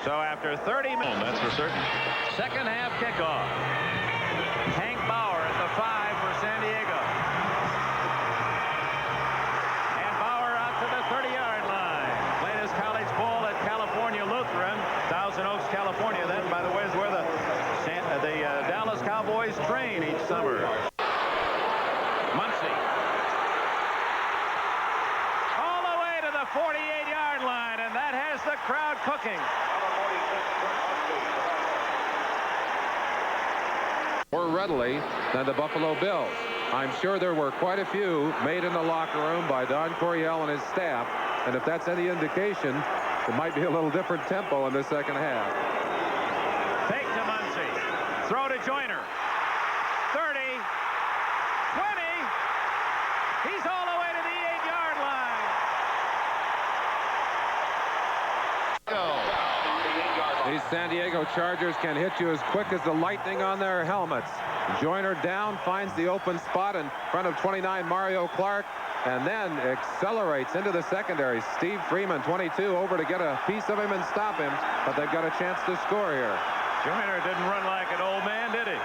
So after 30 minutes, that's for certain. Second half kickoff. Hank Bauer at the 5 for San Diego. And Bauer out to the 30-yard line. Played his college ball at California Lutheran, Thousand Oaks, California. That, by the way, is where the Dallas Cowboys train each summer. Muncie. All the way to the 48-yard line, and that has the crowd cooking. More readily than the Buffalo Bills. I'm sure there were quite a few made in the locker room by Don Coryell and his staff, and if that's any indication, it might be a little different tempo in the second half. Fake to Muncie. Throw to Joyner. 30. 20. He's all the way to the 8-yard line. These San Diego Chargers can hit you as quick as the lightning on their helmets. Joyner down, finds the open spot in front of 29 Mario Clark, and then accelerates into the secondary. Steve Freeman, 22, over to get a piece of him and stop him, but they've got a chance to score here. Joyner didn't run like an old man, did he?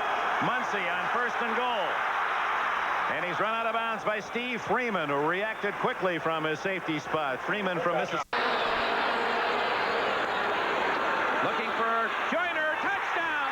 Muncie on 1st and goal. And he's run out of bounds by Steve Freeman, who reacted quickly from his safety spot. Freeman from Mississippi. Looking for Joyner, touchdown!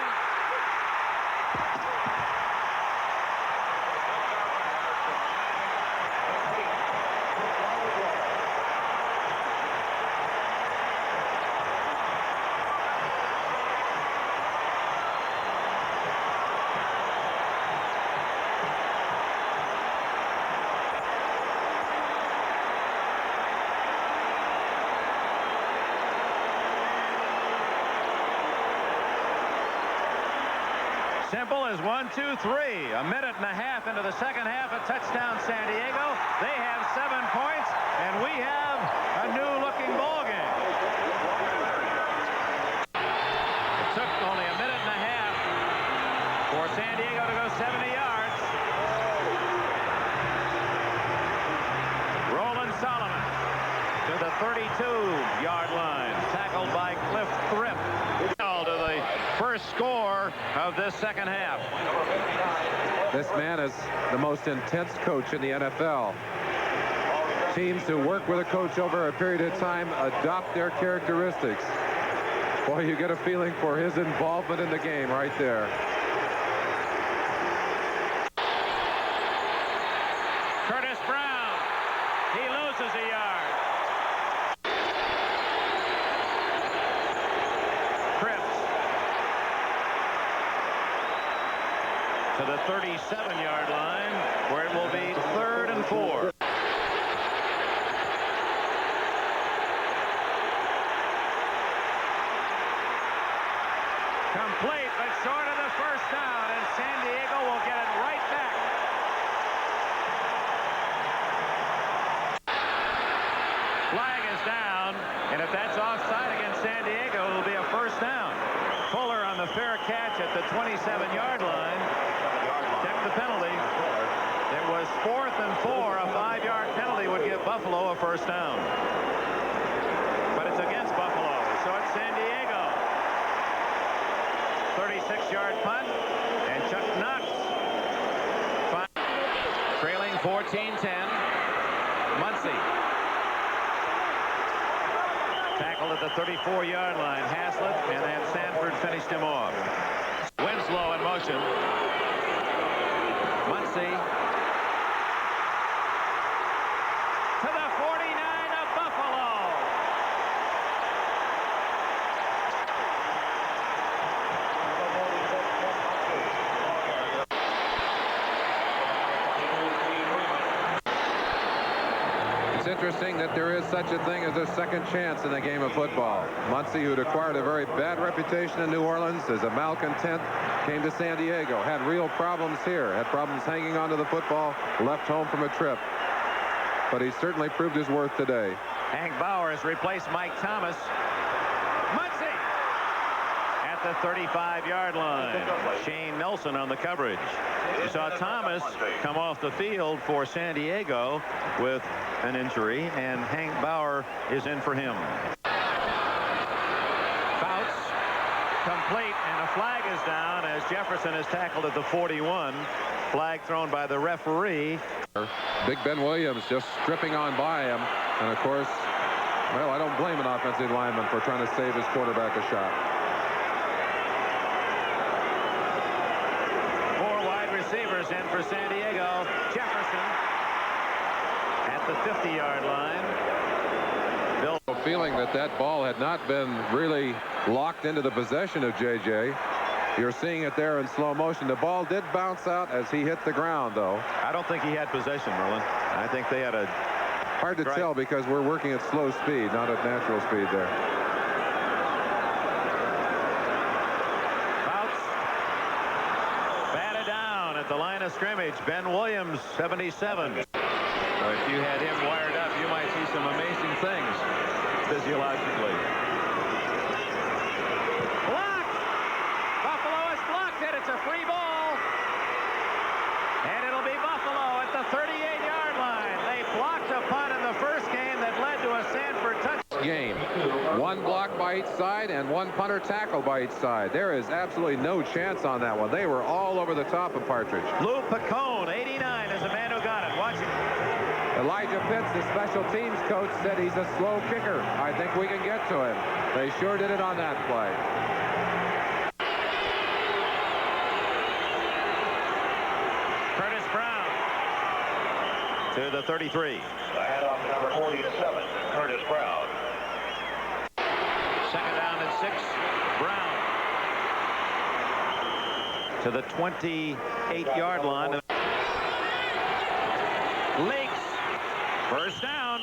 Simple as 1, 2, 3. A minute and a half into the second half. A touchdown, San Diego. They have 7 points, and we have a new-looking ball game. It took only a minute and a half for San Diego to go 70 yards. Roland Solomon to the 32-yard line. Tackled by Cliff Thrift. To the first score of this second half. This man is the most intense coach in the NFL. Teams who work with a coach over a period of time adopt their characteristics. Boy, you get a feeling for his involvement in the game right there. Curtis Brown. He loses a yard. To the 37-yard line, where it will be 3rd and 4. Complete, but short of the first down, and San Diego will get it right back. Flag is down, and if that's offside against San Diego, it will be a first down. Fuller on the fair catch at the 27-yard line. Check the penalty. It was 4th and 4. A 5-yard penalty would give Buffalo a first down. But it's against Buffalo, so it's San Diego. 36-yard punt, and Chuck Knox. Trailing 14-10. Muncie. Tackled at the 34-yard line. Haslett, and then Sanford finished him off. Winslow in motion. Muncie to the 49 of Buffalo. It's interesting that there is such a thing as a second chance in the game of football. Muncie, who'd acquired a very bad reputation in New Orleans as a malcontent, came to San Diego, had real problems here, had problems hanging onto the football, left home from a trip. But he certainly proved his worth today. Hank Bauer has replaced Mike Thomas. Muncie at the 35-yard line. Shane Nelson on the coverage. You saw Thomas come off the field for San Diego with an injury, and Hank Bauer is in for him. Fouts Complete, and a flag is down as Jefferson is tackled at the 41. Flag thrown by the referee. Big Ben Williams just stripping on by him. And, of course, well, I don't blame an offensive lineman for trying to save his quarterback a shot. 4 wide receivers in for San Diego. Jefferson at the 50-yard line. Feeling that that ball had not been really locked into the possession of J.J. You're seeing it there in slow motion. The ball did bounce out as he hit the ground, though. I don't think he had possession, Merlin. I think they had a... Hard to tell because we're working at slow speed, not at natural speed there. Fouts batted down at the line of scrimmage. Ben Williams, 77. If you had him wired up, you might see some amazing things physiologically. Blocked! Buffalo has blocked it. It's a free ball. And it'll be Buffalo at the 38-yard line. They blocked a punt in the first game that led to a Sanford touchdown. Game. 1 block by each side and 1 punter tackle by each side. There is absolutely no chance on that one. They were all over the top of Partridge. Lou Picone, 89, is the man who got it. Watch it. Elijah Pitts, the special teams coach, said he's a slow kicker. I think we can get to him. They sure did it on that play. Curtis Brown to the 33. The handoff to number 47, Curtis Brown. 2nd down and 6. Brown to the 28-yard line. Leaks. 1st down.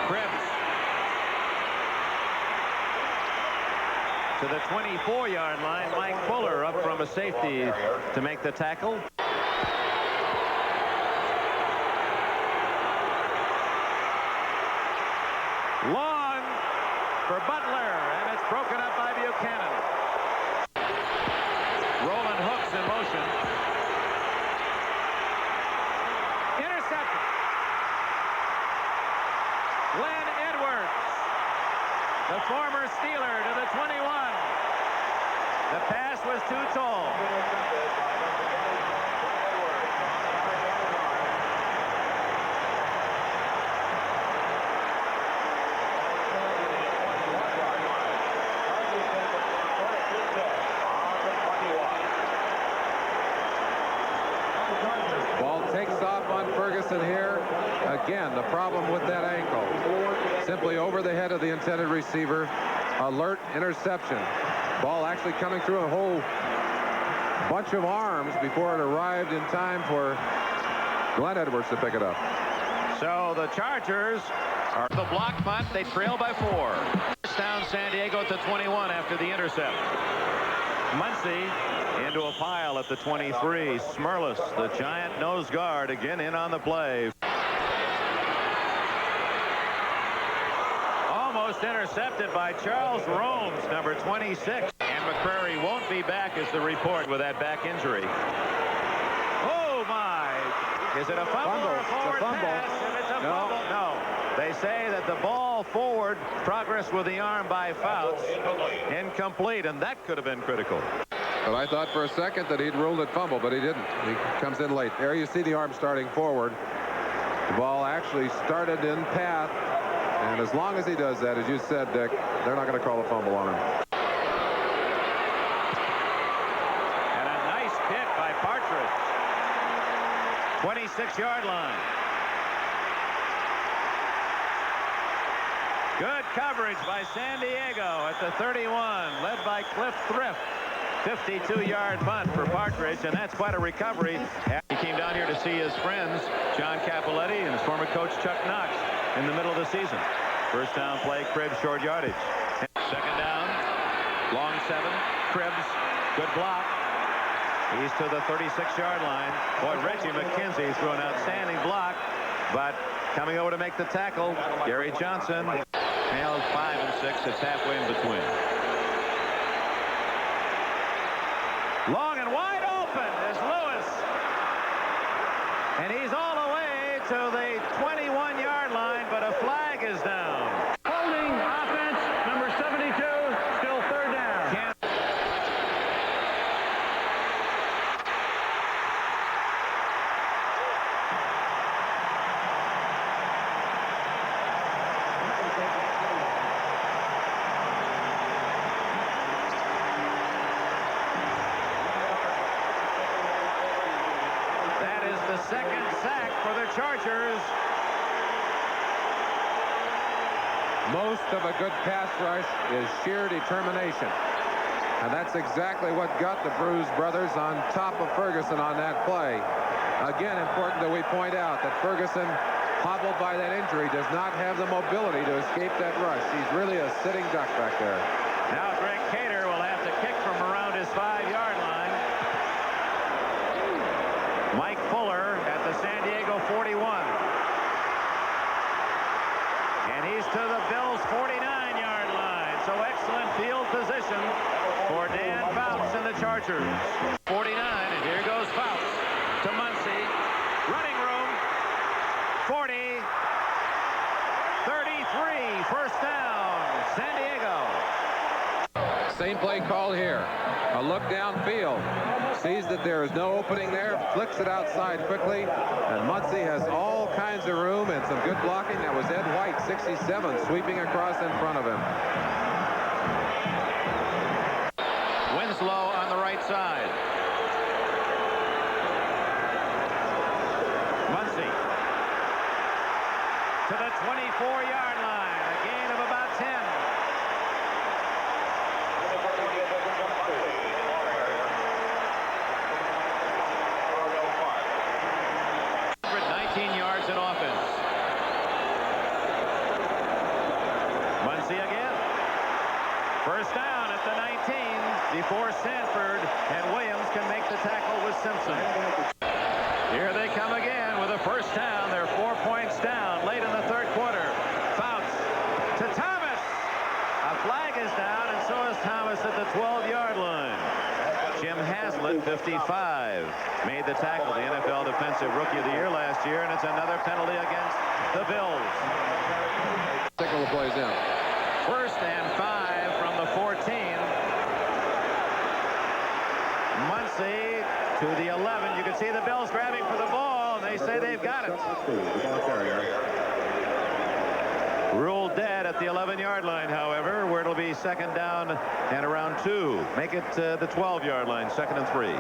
Krebs to the 24-yard line. Mike Fuller up from a safety to make the tackle. Long for Butler, and it's broken up by Buchanan. Roland Hooks in motion. Intercepted. Glen Edwards, the former Steeler, to the 21. The pass was too tall. Ball takes off on Furgeson here. Again, the problem with that ankle. Simply over the head of the intended receiver. Alert interception. Ball actually coming through a whole bunch of arms before it arrived in time for Glen Edwards to pick it up. So the Chargers are the block punt. They trail by 4. First down San Diego at the 21 after the intercept. Muncie into a pile at the 23. Smurlus, the giant nose guard, again in on the play. Almost intercepted by Charles Romes, number 26. And McCrary won't be back, is the report, with that back injury. Oh, my. Is it a fumble or a forward pass? If it's a fumble, no. They say that the ball forward, progress with the arm by Fouts, incomplete, and that could have been critical. But I thought for a second that he'd ruled it fumble, but he didn't. He comes in late. There you see the arm starting forward. The ball actually started in path. And as long as he does that, as you said, Dick, they're not going to call a fumble on him. And a nice hit by Partridge. 26-yard line. Good coverage by San Diego at the 31, led by Cliff Thrift. 52-yard punt for Partridge, and that's quite a recovery. He came down here to see his friends, John Capoletti and his former coach, Chuck Knox, in the middle of the season. First down play, Krebs, short yardage. 2nd down, long 7, Krebs, good block. He's to the 36-yard line. Boy, Reggie McKenzie threw an outstanding block, but coming over to make the tackle, Gary Johnson. Nailed 5 and 6. It's halfway in between. Long and wide open is Lewis. And he's all the way to the 21-yard line, but a flag is down. Holding offense, number 72, of a good pass rush is sheer determination. And that's exactly what got the Bruise brothers on top of Furgeson on that play. Again, important that we point out that Furgeson, hobbled by that injury, does not have the mobility to escape that rush. He's really a sitting duck back there. Now Greg Cater will have to kick from around his 5-yard line. Mike Fuller at the San Diego 41. And he's to the Bills' 49-yard line. So excellent field position for Dan Fouts and the Chargers. 49, and here goes Fouts to Muncie. Running room. 40. 33. First down. San Diego. Same play call here. A look downfield. Sees that there is no opening there. Flicks it outside quickly. And Muncie has all kinds of room and some good blocking. That was Ed White, 67, sweeping across in front of him. Winslow on the right side. Muncie to the 24-yard line. A gain of about 10. 19 yards in offense. Muncie again. First down at the 19 before Sanford and Williams can make the tackle with Simpson. Here they come again with a first down. They're 4 points down late in the third quarter. Fouts to Thomas. A flag is down, and so is Thomas at the 12-yard line. Jim Haslett, 55, made the tackle, the NFL Defensive Rookie of the Year last year, and it's another penalty against the Bills. Signal the plays in. First and 5 from the 14. Muncie to the 11. You can see the Bills grabbing for the ball, and they say they've got it. Ruled dead at the 11-yard line, however, where it'll be second down and around 2. Make it the 12-yard line, second and 3.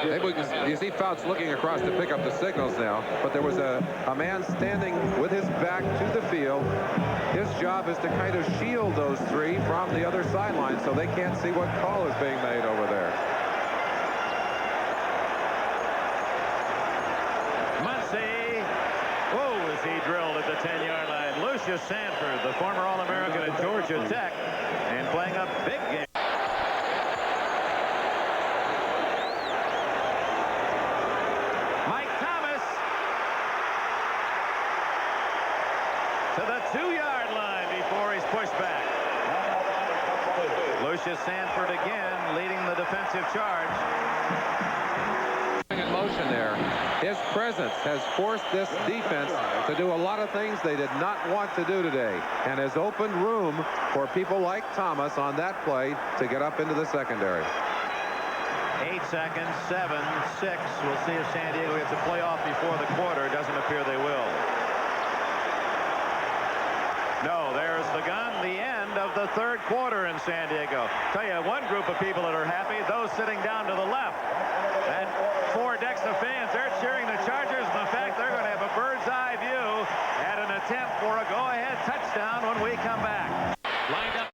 Maybe we can, you see Fouts looking across to pick up the signals now, but there was a man standing with his back to the field. His job is to kind of shield those 3 from the other sideline so they can't see what call is being made over there. Muncie. Oh, is he drilled at the 10-yard line. Lucius Sanford, the former All-American at Georgia Tech, and playing a big game. Mike Thomas to the 2-yard line before he's pushed back. Lucius Sanford again leading the defensive charge. In motion there. His presence has forced this defense to do a lot of things they did not want to do today, and has opened room for people like Thomas on that play to get up into the secondary. 8 seconds, 7, 6. We'll see if San Diego gets a playoff before the quarter. Doesn't appear they will. No, there's the gun. The end of the third quarter in San Diego. Tell you, one group of people that are happy, those sitting down to the left. And 4 decks of fans, they're cheering the Chargers. In fact, they're going to have a bird's eye view at an attempt for a go-ahead touchdown when we come back. Lined up